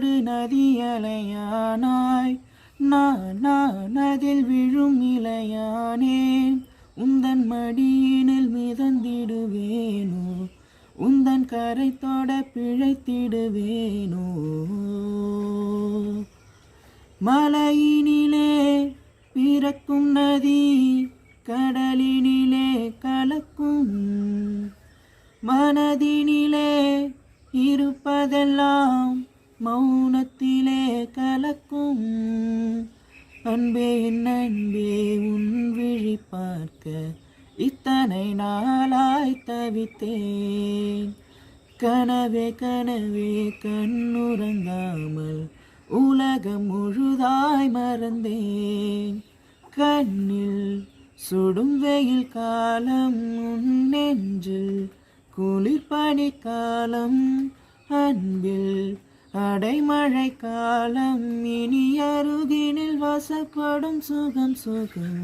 ஒரு நதியலையானாய் நான் அதில் விழும் இலையானேன். உந்தன் மடியினில் மிதந்திடுவேனோ, உந்தன் கரை தொட பிழைத்திடுவேனோ. மலையினிலே பிறக்கும் நதி கடலினிலே கலக்கும், மனதினிலே இருப்பதெல்லாம் மௌனத்திலே கலக்கும். அன்பே என் அன்பே உன் விழி பார்க்க இத்தனை நாளாய் தவித்தேன். கனவே கனவே கண்ணுறங்காமல் உலகம் முழுதாய் மறந்தேன். கண்ணில் சுடும் வெயில் காலம், உன் நெஞ்சில் குளிர் பனிக்காலம். அன்பில் அடைமழை காலம், இனி அருகினில் வசப்படும் சுகம் சுகம்.